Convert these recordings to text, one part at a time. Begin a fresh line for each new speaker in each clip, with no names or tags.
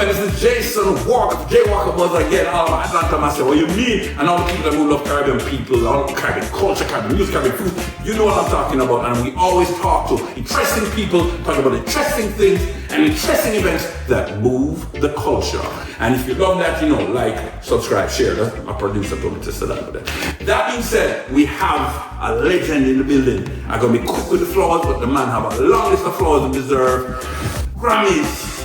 this is Jason Walker, Jay Walker was again, all of Atlanta. I said, what you mean? And all the people that love Caribbean people, all the Caribbean culture, Caribbean music, Caribbean food, you know what I'm talking about. And we always talk to interesting people, talk about interesting things and interesting events that move the culture. And if you love that, you know, like, subscribe, share. That's my producer told me to say that. That being said, we have a legend in the building. I'm gonna be quick with the flowers, but the man have a long list of flowers to deserve. Grammys,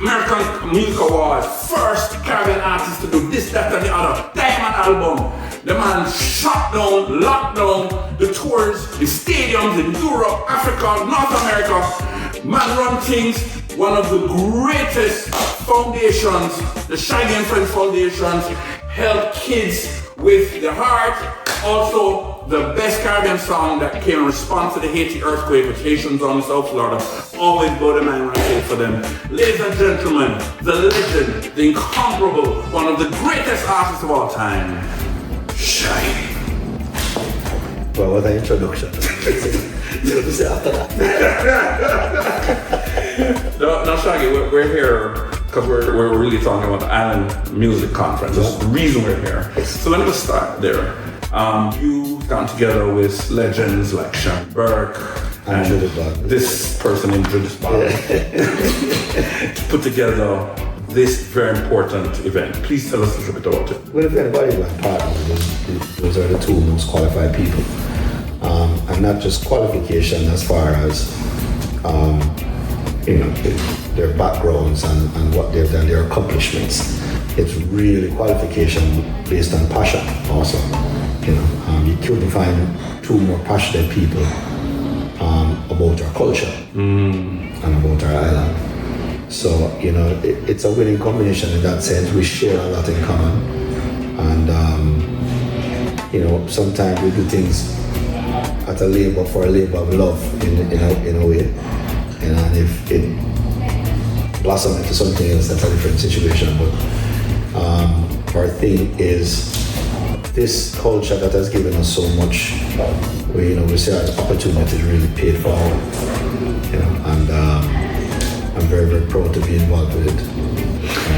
American Music Awards, first Caribbean artist to do this, that, and the other. Diamond album. The man shut down, locked down the tours, the stadiums in Europe, Africa, North America. Man run things. One of the greatest foundations, the Shaggy and Friends Foundations, help kids with the heart. Also, the best Caribbean song that came in response to the Haiti earthquake with Haitians on South Florida. Always blow the mind when I say it for them. Ladies and gentlemen, the legend, the incomparable, one of the greatest artists of all time, Shaggy.
Well, what an introduction. You have to say after that.
No, Shaggy, we're here because we're really talking about the Island Music Conference. That's the reason we're here. So let me just start there. You got together with legends like Sean Burke and this person in Judith Bottom to put together this very important event. Please tell us a little bit about it.
Well, if anybody was part of it, those are the two most qualified people. And not just qualification as far as their backgrounds and what they've done, their accomplishments. It's really qualification based on passion also. You couldn't find two more passionate people about our culture and about our island. So, it's a winning combination in that sense. We share a lot in common. And, sometimes we do things at a labor for a labor of love in a way. And if it blossoms into something else, that's a different situation. But our thing is this culture that has given us so much. We say our opportunity is really paid forward. And I'm very, very proud to be involved with it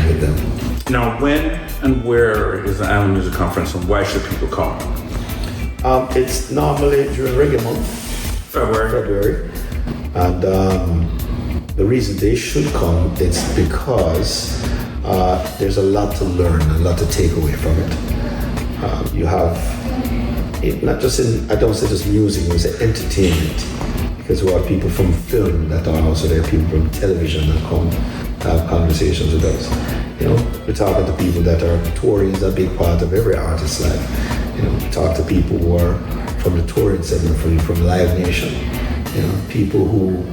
with them.
Now, when and where is the Island Music Conference, and why should people come?
It's normally during reggae month, February. And the reason they should come is because there's a lot to learn, a lot to take away from it. You have, not just I don't say just music, we say entertainment, because we have people from film that are also there, people from television that come have conversations with us. We're talking to people that are touring is a big part of every artist's life. Talk to people who are from the touring segment, from Live Nation. People who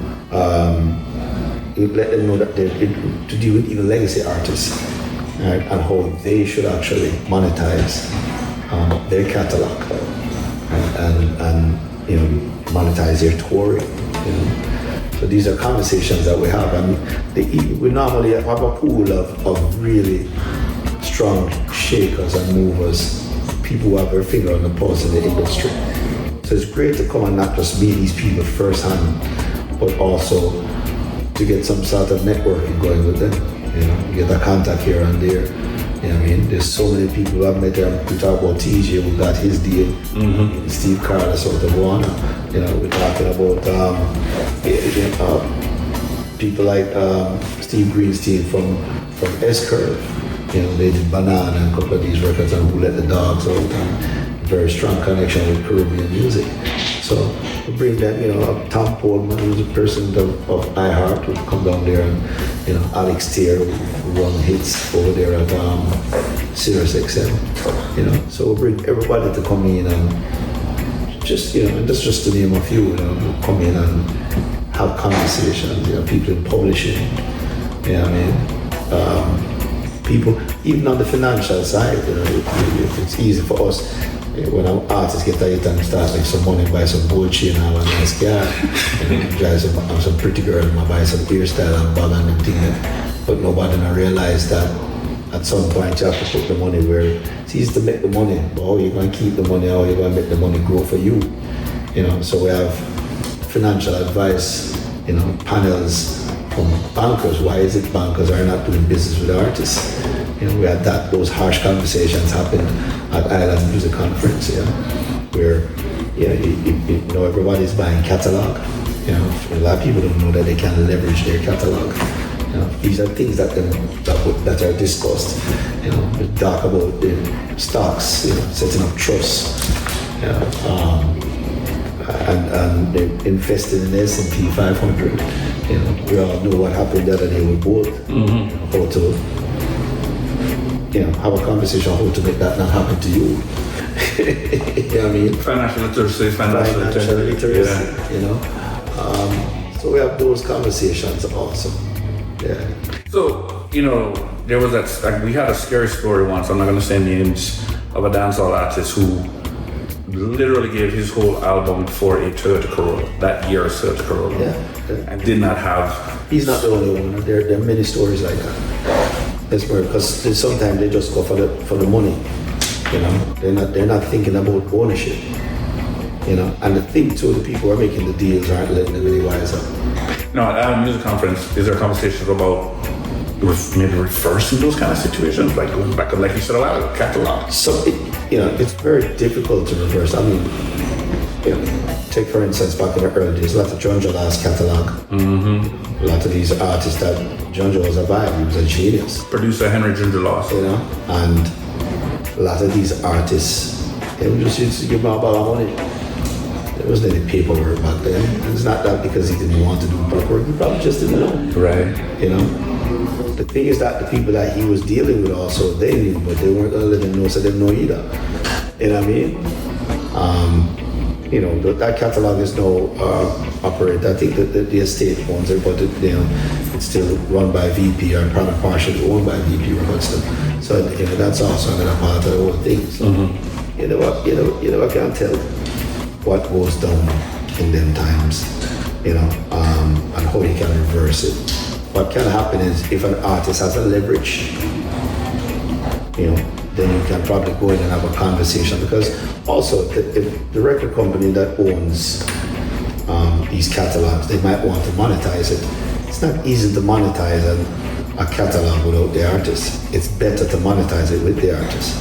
you let them know that they're to deal with even legacy artists, right, and how they should actually monetize their catalog and monetize their touring. So these are conversations that we have, and we normally have a pool of really strong shakers and movers, people who have their finger on the pulse in the industry. So it's great to come and not just meet these people firsthand, but also to get some sort of networking going with them. Get a contact here and there. There's so many people who I've met there. We talk about TJ, who got his deal. Steve Carlos out of Warner. We're talking about people like Steve Greenstein from S-Curve. They did Banana and a couple of these records, and Who Let the Dogs Out, and very strong connection with Caribbean music. So we bring them, Tom Poldman, who's a person of iHeart, who come down there, and Alex Tier, who run hits over there at Sirius XM. So we bring everybody to come in and just, and that's just to name a few, come in and have conversations. People in publishing, people, even on the financial side, it's easy for us when our artists get a hit and start make some money, buy some gold chain and have a nice car, drive some pretty girl and buy some hairstyle and bag and them thing. But nobody realize that at some point you have to put the money where it's easy to make the money, but how you going to keep the money, how you going to make the money grow for you. So we have financial advice, panels from bankers. Why is it bankers are not doing business with artists? You know, we had those harsh conversations happen at Island Music Conference, where you know, everybody's buying catalog. You know, a lot of people don't know that they can leverage their catalog. You know, these are things that are discussed. You know, we talk about the stocks, you know, setting up trusts, you know, and investing in the S&P 500. You know, we all know what happened the other day with both. How to, you know, have a conversation on how to make that not happen to you. You know what I mean?
Financial literacy, financial literacy.
Yeah. You know, so we have those conversations also. Yeah.
So, you know, there was that, like, we had a scary story once, I'm not going to say names, of a dancehall artist who literally gave his whole album for a Toyota Corolla, that year's Toyota Corolla, and did not have...
He's not the only one. There are many stories like that. That's because sometimes they just go for the money. You know, they're not thinking about ownership. You know, and the thing too, the people who are making the deals aren't letting them really wise up.
No, at Island Music Conference, is there conversations about maybe reversing those kind of situations, like going back, like you said, a lot of catalog?
So, you know, it's very difficult to reverse. I mean, you know, take for instance, back in the early days, a lot of John Jola's catalog. A lot of these artists that John Jola was a vibe, he was a genius.
Producer Henry Ginger Loss.
You know, and a lot of these artists, they just used to give them a bag of money. There wasn't any paperwork back then. And it's not that because he didn't want to do paperwork, he probably just didn't know.
Right.
You know? The thing is that the people that he was dealing with also, they knew, but they weren't gonna let him know, so they didn't know either. You know what I mean? You know, that catalog is now operated. I think that the estate owns it, but you know, it's still run by VP or probably partially owned by VP Robertson. So you know, that's also another part of the whole thing. So, you know what? I can't tell what goes down in them times, you know, and how you can reverse it. What can happen is if an artist has a leverage, you know, then you can probably go in and have a conversation, because also if the record company that owns these catalogs, they might want to monetize it. It's not easy to monetize a catalog without the artist. It's better to monetize it with the artist.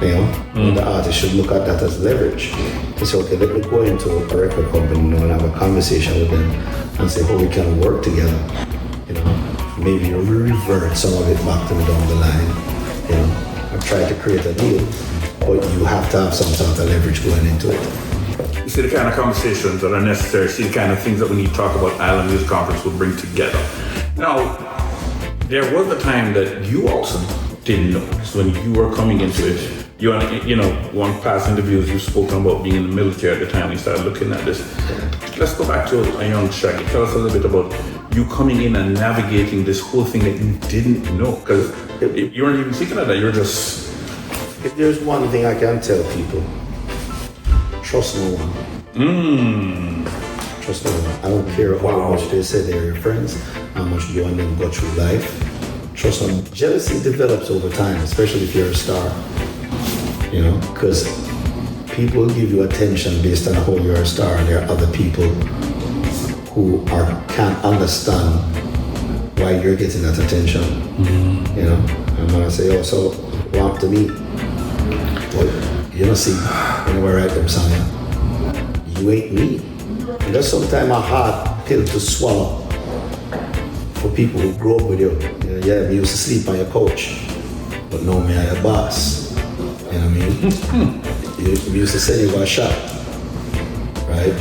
You know, the artist should look at that as leverage. To say, okay, let me go into a record company, you know, and have a conversation with them and say how we can work together. You know, maybe revert some of it back to me down the line. You know, and try to create a deal, but you have to have some sort of leverage going into it.
You see the kind of conversations that are necessary, see the kind of things that when you talk about Island Music Conference will bring together. Now, there was a time that you also didn't know. So when you were coming into it, you know, one past interviews you've spoken about being in the military at the time we started looking at this. Let's go back to a young Shaggy. Tell us a little bit about you coming in and navigating this whole thing that you didn't know, because you weren't even thinking of that. You're just...
If there's one thing I can tell people, trust no one. Trust no one. I don't care how much they say they're your friends, how much you and them go through life. Trust no one. Jealousy develops over time, especially if you're a star. You know, because people give you attention based on how you're a star, and there are other people who can't understand why you're getting that attention. You know, and when I say, oh, so want to meet, well, you know, see, you never write them song, you ain't me. And that's sometimes a hard pill to swallow for people who grow up with you. You know, yeah, we used to sleep on your couch, but now me I'm your boss. You know what I mean? We used to send you to a shop, right?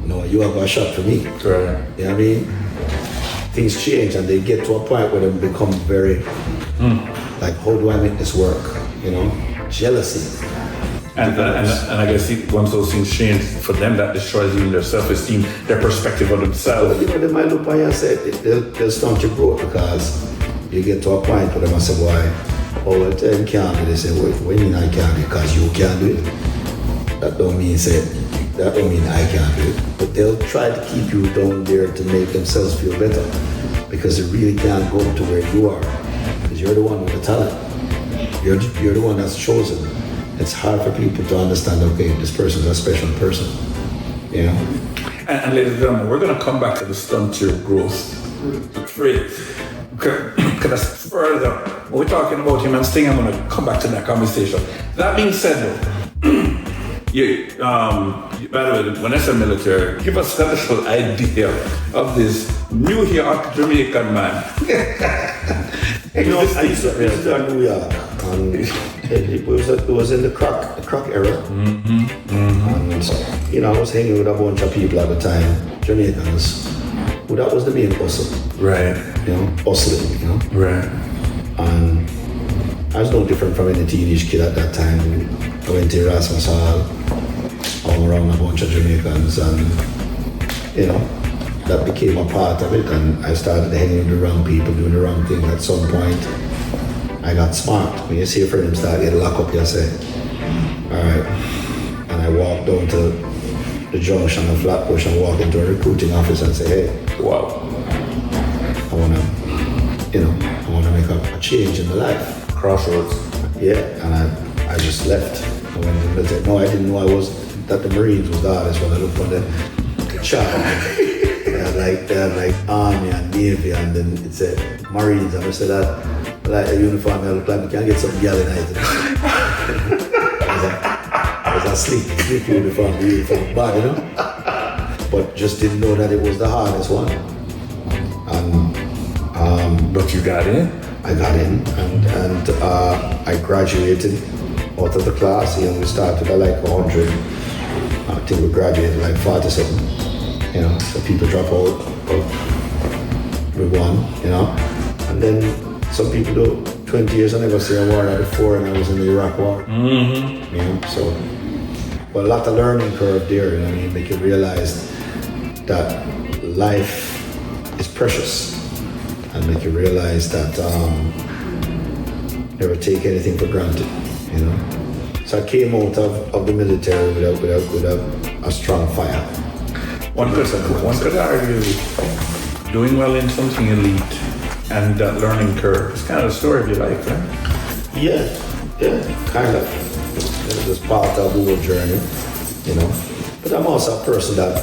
No, you have a shop for me.
Right.
You know what I mean? Things change and they get to a point where they become very, like, how do I make this work? You know? Jealousy.
And I guess once those things change, for them that destroys even their self-esteem, their perspective of themselves.
Well, you know, they might look by you and say, they'll stunt your growth, because you get to a point where they must say, why? Oh, well, them can't do it. They say, well, when you mean I can't do it? Because you can't do it. That don't mean I can't do it. But they'll try to keep you down there to make themselves feel better, because they really can't go to where you are, because you're the one with the talent. You're the one that's chosen. It's hard for people to understand, okay, this person's a special person, you know?
And ladies and gentlemen, we're going to come back to the stuntier growth trait. Because that's further. When we're talking about him and Sting, I'm going to come back to that conversation. That being said, though, by the way, when I say military, give us a special idea of this new here Jamaican man.
I used to in New York, and it was in the crack era. And I was hanging with a bunch of people at the time, Jamaicans. Well, that was the main hustle.
Right.
Hustling,
Right.
And I was no different from any teenage kid at that time. I went to Erasmus Hall, hung around a bunch of Jamaicans, and that became a part of it. And I started hanging with the wrong people, doing the wrong thing. At some point, I got smart. When you see a friend start getting locked up, you say, all right. And I walked down to the junction of Flatbush and walk into a recruiting office and say, hey,
wow,
I want to make a change in my life.
Crossroads.
Yeah, and I just left. I went to the military. No, I didn't know that the Marines was the hardest when I looked on the chart. They had like Army and Navy, and then it said Marines. And I said that like a uniform, I look like I can get some gal in it. It was a sleek uniform, bad, but just didn't know that it was the hardest one. And
but you got in?
I got in, and I graduated out of the class. We started at like 100. I think we graduated like 47. So people drop out, but we won. And then some people do 20 years. I never see a war. I had 4, and I was in the Iraq War. So, but a lot of learning curve there. Make you realize that life is precious, and make you realize that never take anything for granted. So I came out of the military with a strong fire.
One could argue doing well in something elite and that learning curve is kind of the story of your life, right?
Yeah, kind of. It was part of the whole journey, But I'm also a person that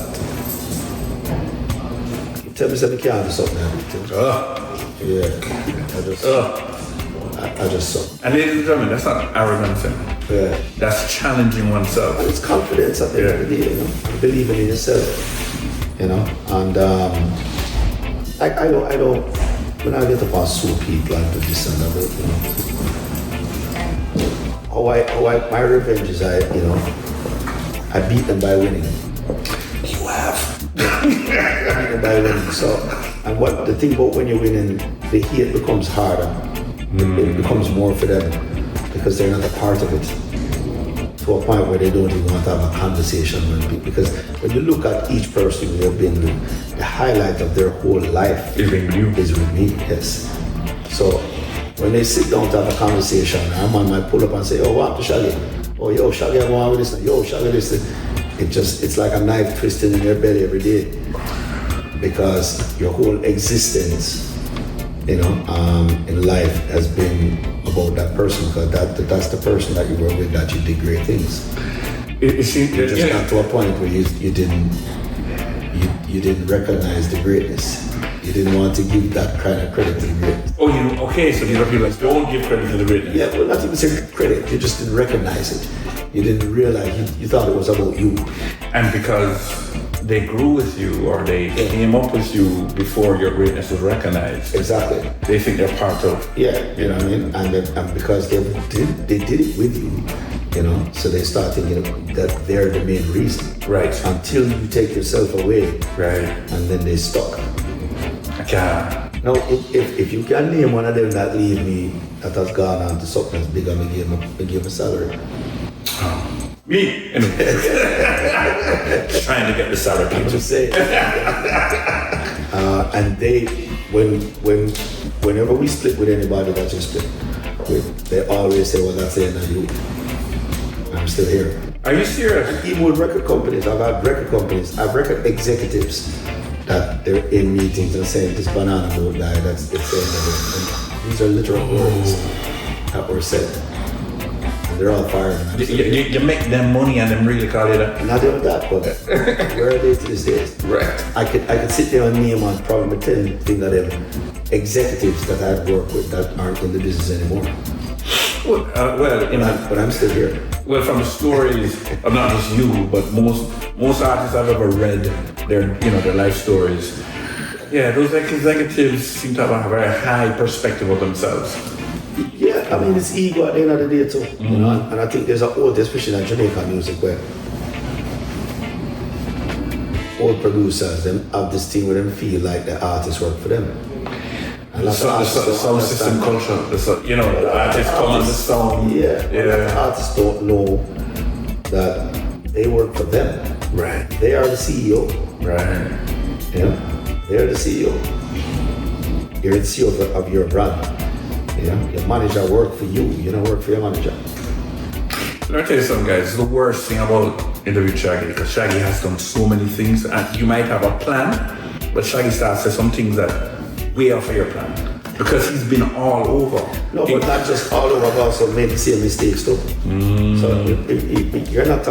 you tell me something can't do something. I just suck.
And ladies and gentlemen, that's not arrogance.
Yeah.
That's challenging oneself.
And it's confidence at the end of the day, believing in yourself. And I don't when I get up and sue people and do this and that, my revenge is I beat them by winning.
You have.
I beat them by winning. So, and what the thing about when you're winning, the hate becomes harder. It becomes more for them because they're not a part of it. To a point where they don't even want to have a conversation with people. Because when you look at each person we have been with, the highlight of their whole life
is
with me, yes. So when they sit down to have a conversation, a man might pull up and say, oh, what to Shaggy? Oh, yo, Shaggy, I'm going with this. Yo, Shaggy, this. It's like a knife twisting in your belly every day. Because your whole existence, in life has been about that person, because that's the person that you were with that you did great things. You just got to a point where you didn't recognize the greatness. You didn't want to give that kind of credit to the greatness.
Oh, okay, so these are people that don't give credit to the greatness.
Yeah, well, not even say credit, you just didn't recognize it. You didn't realize, you thought it was about you.
And because they grew with you, or they came up with you before your greatness was recognized.
Exactly.
They think they're part of.
Yeah, you know what I mean? And because they did it with you, so they start thinking that they're the main reason.
Right.
Until you take yourself away.
Right.
And then they stuck.
Okay.
Now, if you can name one of them that leave me, that has gone on to something that's bigger, I give a salary.
Me? Anyway. Trying to get the salary.
I'm just saying. And they, whenever we split with anybody that you split with, they always say, well, that's the end of you. I'm still here.
Are you serious?
Even with record companies, I've had record executives that they're in meetings and saying this banana boat guy, it's the end of it. And these are literal words that were said. And they're all fired.
You make them money and them really call you that.
Not even that, but where are they to this day?
Right.
I could sit there and name on probably 10 things of them executives that I've worked with that aren't in the business anymore. But I'm still here.
Well, from the stories of not just you, but most artists I've ever read, their life stories. Yeah, those executives seem to have a very high perspective of themselves.
Yeah, I mean it's ego at the end of the day too. You know, and I think there's an old, especially in Jamaican music, where old producers them have this thing where them feel like the artists work for them. And
the sound system culture, the artists come on the sound.
Yeah. Artists don't know that they work for them.
Right.
They are the CEO.
Right.
Yeah. They're the CEO. You're the CEO of your brand. Yeah. Your manager work for you. You don't work for your manager.
Let me tell you something, guys. The worst thing about interview Shaggy, because Shaggy has done so many things, and you might have a plan, but Shaggy starts to say some things that way off of your plan, because he's been all over.
No, but not just all over, but also made the same mistakes too. So if you're not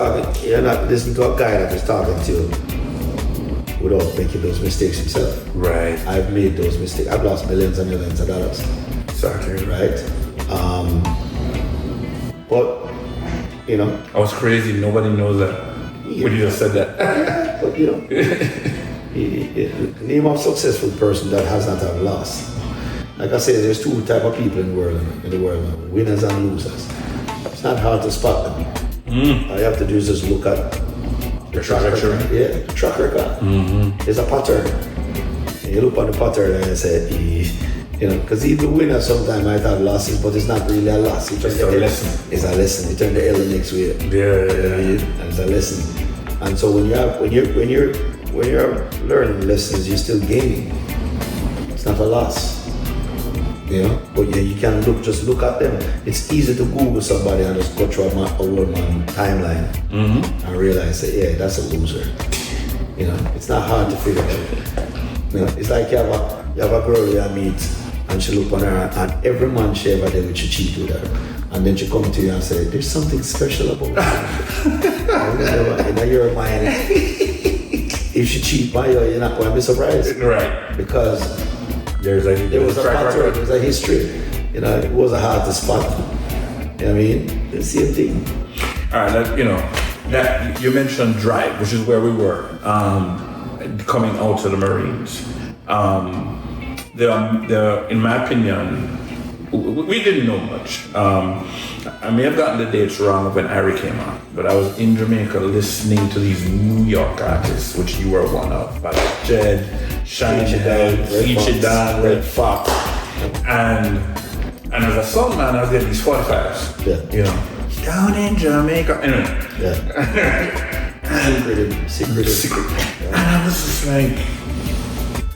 listening to a guy that is talking to you without making those mistakes himself.
Right.
I've made those mistakes. I've lost millions and millions of dollars.
Exactly.
Right? But, you know.
I was crazy. Nobody knows that. Yeah. When you just said that.
But, you know. Name of successful person that has not have lost. Like I said, there's two type of people in the world now, winners and losers. It's not hard to spot them. All you have to do is just look at the track record. Yeah, the track record. There's a pattern. And you look on the pattern and you say, because even the winner sometimes might have losses, but it's not really a loss. It's a lesson. It's a lesson. You turn the L the next way. And it's a lesson. And so when you're learning lessons, you're still gaining. It's not a loss. You know? But yeah, you can just look at them. It's easy to Google somebody and just go through a one-man timeline and realize that, yeah, that's a loser. You know, it's not hard to figure out. You know, it's like you have a girl you meet and she look on her and every man she ever did, she cheat with her. And then she come to you and say, there's something special about her. In your mind, if she cheat by you, you're not going to be surprised.
Right.
Because there was a pattern, there's a history. You know, it wasn't hard to spot. You know what I mean? The same thing.
All right, that you mentioned Drive, which is where we were, coming out to the Marines. In my opinion, we didn't know much. I may have gotten the dates wrong when Harry came on, but I was in Jamaica listening to these New York artists, which you were one of, like Jed, Shaggy, Red Fox, and as a song man, I was getting these 45s.
Yeah.
You know, down in Jamaica. Anyway.
Yeah. Secret.
And I was just like,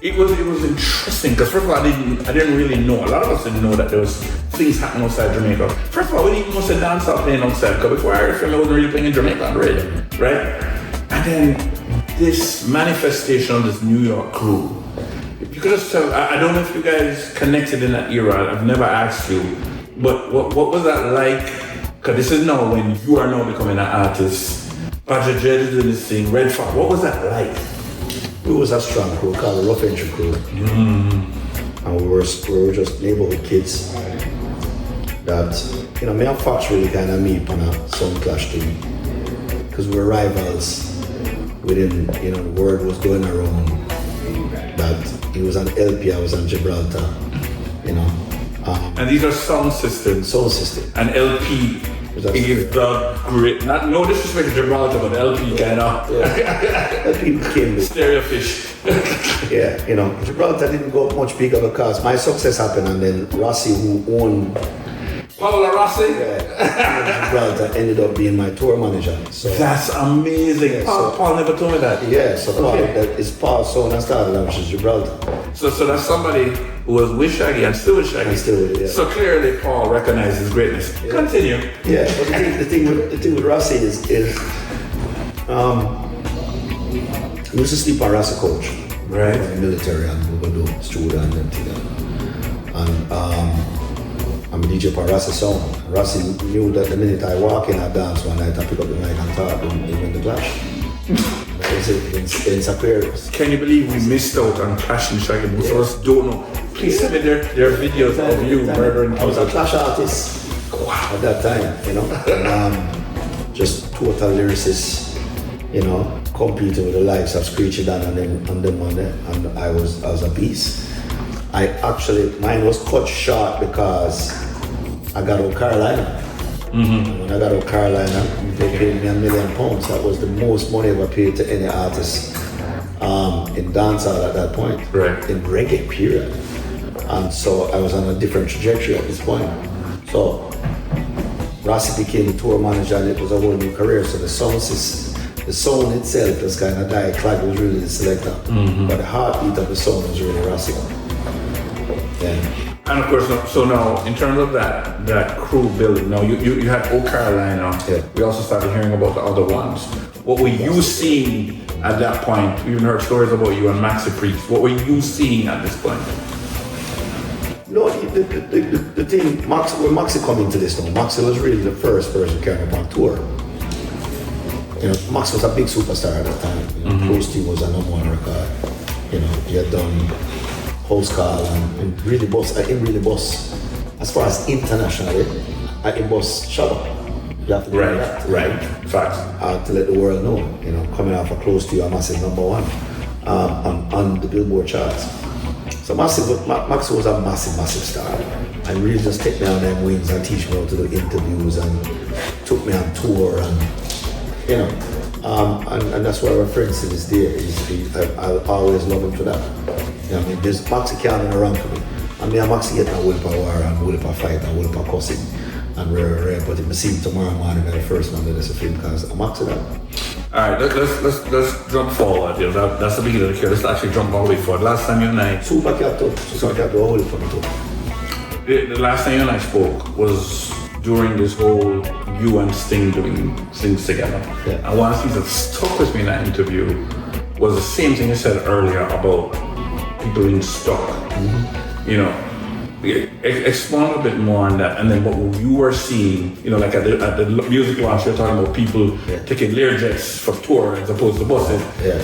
it was interesting because first of all, I didn't really know. A lot of us didn't know that there was things happening outside Jamaica. First of all, we didn't even know the dance playing outside because before I heard from, I wasn't really playing in Jamaica on the radio, right? And then this manifestation of this New York crew. You could just tell. I don't know if you guys connected in that era. I've never asked you, but what was that like? Because this is now when you are now becoming an artist. Patrick Jed is doing this thing. Red Fox. What was that like?
We was a strong crew called the Rough Entry Crew. And we were just neighborhood kids that, me and Fox really kind of meet on a sound clash thing. Because we were rivals within, the word was going around that he was on LP, I was on Gibraltar,
and these are sound systems.
Sound system.
And LP is the great, no disrespect to Gibraltar, but LP kind of.
Yeah. LP became
stereo fish.
Yeah, Gibraltar didn't go much bigger because my success happened and then Rossi, who owned
Paula Rossi?
Gibraltar ended up being my tour manager. So
that's amazing.
Yeah,
Paul never told me that.
Yeah, so it's Paul's son and started, which is Gibraltar.
So that's somebody who was with Shaggy and still with Shaggy.
And still with it, yeah.
So clearly Paul recognized his greatness. Yeah. Continue.
Yeah, but the thing with Rossi is he used to sleep on Rossi coach.
Right.
In the military and we would do student and everything. I'm a DJ for Rossi Sound. Rossi knew that the minute I walk in, I dance one night, I pick up the mic and talk, and he went the clash. That was it in Aquarius.
Can you believe we missed out on Clash and Shaggy? Most of us don't know. Please send me their videos of you murdering.
I was a Clash artist at that time, you know. And, just total lyricist, you know, competing with the likes of Screechy Dan and them on there, and I was a beast. Mine was cut short because I got out Carolina. And when I got out Carolina, they paid me £1 million. That was the most money ever paid to any artist in dancehall at that point,
right?
In reggae period. And so I was on a different trajectory at this point. So Rossi became the tour manager, and it was a whole new career. So the sound itself was kind of died. Clyde was really the selector, but the heartbeat of the sound was really Rossi. Yeah.
And of course, so now in terms of that crew building, now you had Old Carolina.
Yeah.
We also started hearing about the other ones. What were you seeing at that point? We even heard stories about you and Maxi Priest. What were you seeing at this point?
No, the thing, when Maxi come into this now, Maxi was really the first person carrying up on tour. You know, Max was a big superstar at that time. You know, Posty was a number one record. You know, he had done House Call and really boss. As far as internationally, in boss Shabba. You have to do that.
Right. Facts.
To let the world know, you know, coming off a Close to You, a massive number one on the Billboard charts. So Max was a massive star, and really just take me on them wings and teach me how to do interviews and took me on tour, and you know, and that's why we're friends to this day. I'll always love him for that. You know, I mean, there's Maxi can't around for me. I mean, I'm Maxi getting a will for war and will for fight and will for cussing and rare. But if I see him tomorrow morning, the first one that is a film because I'm Maxi that.
All right, let's jump forward. You know, that's the beginning of the care. Let's actually jump all the way forward. Last time you and I...
Super cat do a whole for me too.
The last time you and I spoke was during this whole you and Sting doing things together.
Yeah.
And one of the things that stuck with me in that interview was the same thing you said earlier about people being stuck. You know, expand a bit more on that, and then what you were seeing, you know, like at the music launch, you're talking about people taking Learjets for tour as opposed to buses.
Yeah.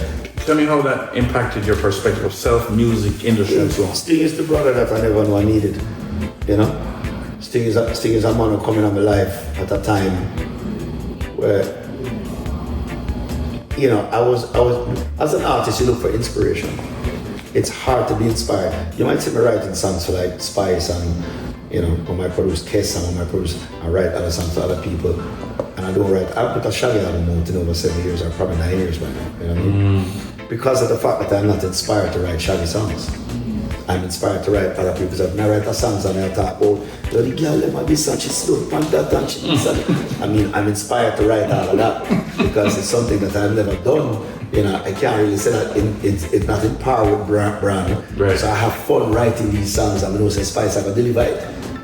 Tell me how that impacted your perspective of music industry and so on.
Sting is the brother that I never knew I needed, you know? Sting is a man who coming in my life at a time where, you know, I was as an artist, you look for inspiration. It's hard to be inspired. You might see me writing songs for like Spice and, you know, when I produce Kiss and when I write other songs for other people. And I don't write, I put a Shaggy album out in over 7 years or probably 9 years by now, you know what I mean? Because of the fact that I'm not inspired to write Shaggy songs. I'm inspired to write other people. So when I write a songs and I talk, oh, the girl let me be son, she's slow, and that and she I mean, I'm inspired to write all of that because it's something that I've never done. You know, I can't really say that it's not in par with brand.
Right.
So I have fun writing these songs. I know say Spice, I can deliver it.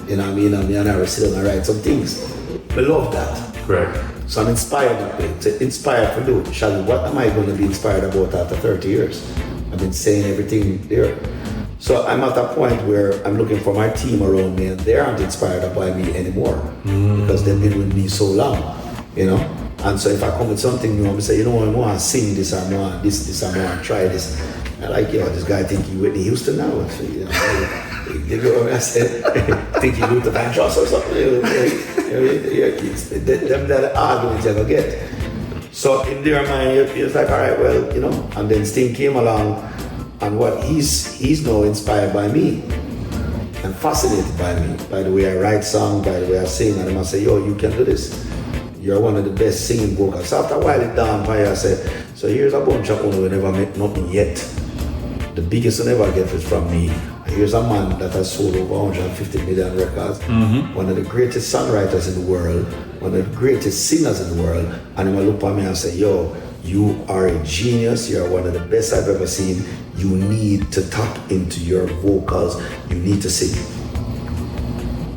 You know what I mean? And I sit down and write some things. I love that.
Right.
So I'm inspired that way. So inspired for do. Shaggy, what am I going to be inspired about after 30 years? I've been saying everything there. So I'm at a point where I'm looking for my team around me and they aren't inspired by me anymore because they've been with me so long, you know? And so if I come with something new, I'm say, you know what, I want to sing this, I want this, I want to try this. I like, you know, this guy think he Whitney Houston now. So, you know, I said, think he Luther Vandross or something. Them that arguments you ever get. So in their mind, it's like, all right, well, you know, and then Sting came along and what he's now inspired by me and fascinated by me, by the way I write songs, by the way I sing, and I must say, yo, you can do this. You're one of the best singing vocals. So after a while it dawned by I said, so here's a bunch of people who never met nothing yet. The biggest one ever get is from me. Here's a man that has sold over 150 million records, one of the greatest songwriters in the world, one of the greatest singers in the world, and he will look at me and say, yo, you are a genius, you're one of the best I've ever seen. You need to tap into your vocals, you need to sing.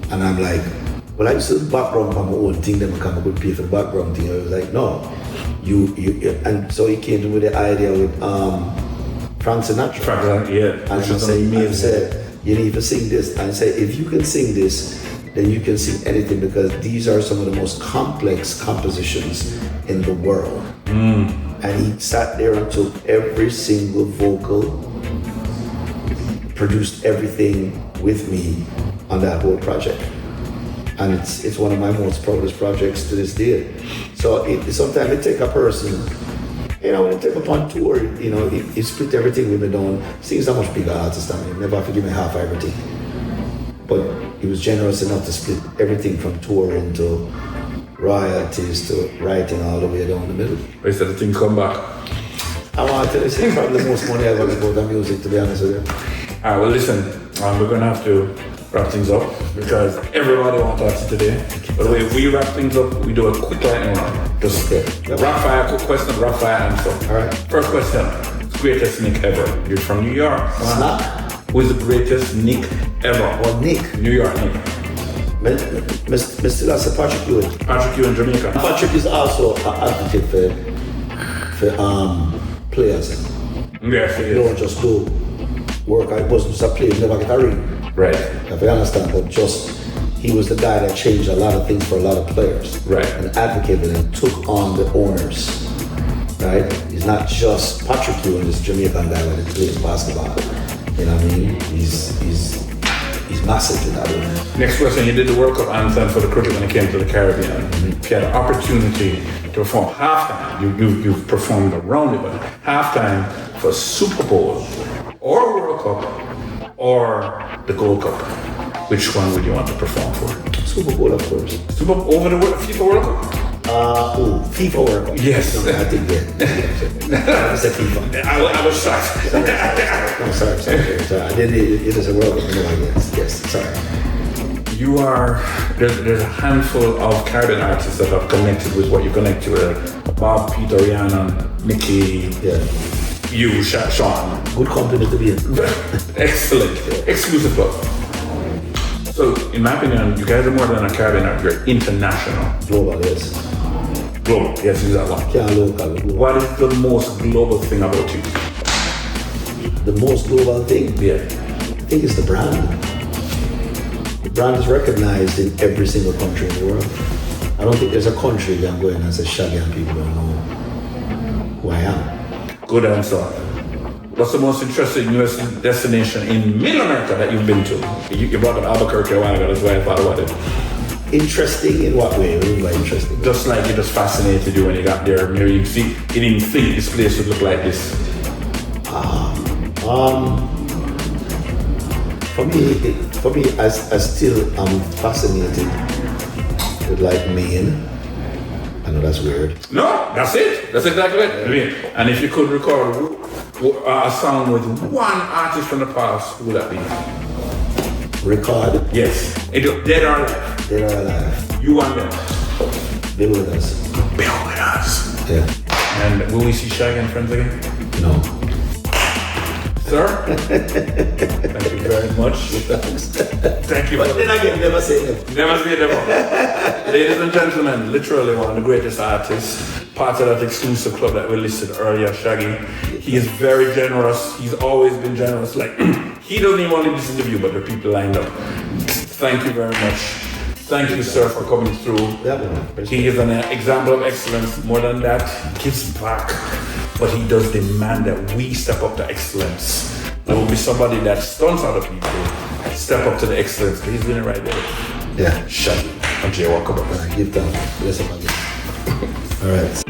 And I'm like, well, I used to do background for my own thing, then I could pay for the background thing. I was like, no, you and so he came to me with the idea with Frank Sinatra.
Yeah.
And he said, you need to sing this. And I said, if you can sing this, then you can sing anything, because these are some of the most complex compositions in the world. And he sat there and took every single vocal, produced everything with me on that whole project. And it's one of my most proudest projects to this day. So sometimes it take a person, when you take up on tour, he split everything with me down. Sing's a much bigger artist than me, never have to give me half everything. But he was generous enough to split everything from touring to royalties to writing all the way down the middle.
Wait till the thing come back.
I want to tell you, it's probably the most money I've ever got on music, to be honest with you.
Alright, well listen, we're going to have to wrap things up because everybody wants to talk to you today. By the way, we wrap things up, we do a quick lightning round. Just rapid fire, quick question, rapid fire answer. Alright. First question, greatest Nick ever. You're from New York. Who is the greatest Nick ever?
Or Nick?
New York Nick.
Mr. That's Patrick Ewing.
Patrick Ewing, Jamaica.
Patrick is also an advocate for players.
Yes, he is.
You don't just go work. I wasn't just a player, never get a ring.
Right.
If you understand, but he was the guy that changed a lot of things for a lot of players.
Right.
And advocated and took on the owners. Right? He's not just Patrick Ewing, this Jamaican guy when he plays basketball. You know what I mean? He's massive to that one.
Next question, you did the World Cup anthem for the cricket when it came to the Caribbean. If you had an opportunity to perform halftime, you've performed around it, but halftime for Super Bowl or World Cup or the Gold Cup, which one would you want to perform for?
Super Bowl, of course.
Super Bowl over the FIFA World Cup?
FIFA World Cup.
Yes.
I think, yeah. I said FIFA.
I was shocked.
Sorry. I didn't, it is a World Cup. Yes, sorry.
There's a handful of Caribbean artists that have connected with what you connect to. Bob, Peter, Rihanna, Mickey, you, Sean.
Good company to be in.
Excellent. Exclusive club. So, in my opinion, you guys are more than a Caribbean art, you're international.
Global, yes.
Global, yes, use that one.
Can't local. Global.
What is the most global thing about you?
The most global thing?
Yeah.
I think it's the brand. The brand is recognized in every single country in the world. I don't think there's a country that I'm going and say Shaggy and people don't know who I am.
Good answer. What's the most interesting U.S. destination in Middle America that you've been to? You brought up Albuquerque a while ago, that's why I thought about it.
Interesting in what way? What do you mean by interesting?
Just like it just fascinated you when you got there. Maybe you see, you didn't think this place would look like this.
For me, I still am fascinated with like Maine. I know that's weird.
No, that's it. That's exactly it. Yeah. And if you could record a song with one artist from the past, who would that be?
Record?
Yes. Dead or alive?
Dead or alive.
You and them.
They were with us.
They were with us.
Yeah.
And will we see Shaggy and friends again?
No.
Sir? Thank you very much. Thank you.
But then again, never say never.
Never say never. Ladies and gentlemen, literally one of the greatest artists, part of that exclusive club that we listed earlier, Shaggy. He is very generous. He's always been generous. Like, he doesn't even want to this interview, but the people lined up. Thank you very much. Thank you, sir, for coming through. He is an example of excellence. More than that, he gives back. But he does demand that we step up to excellence. There will be somebody that stunts other people, step up to the excellence. He's doing it right there.
Yeah.
Shaggy. I'm Jay Walker.
Give them. Bless him again. All right.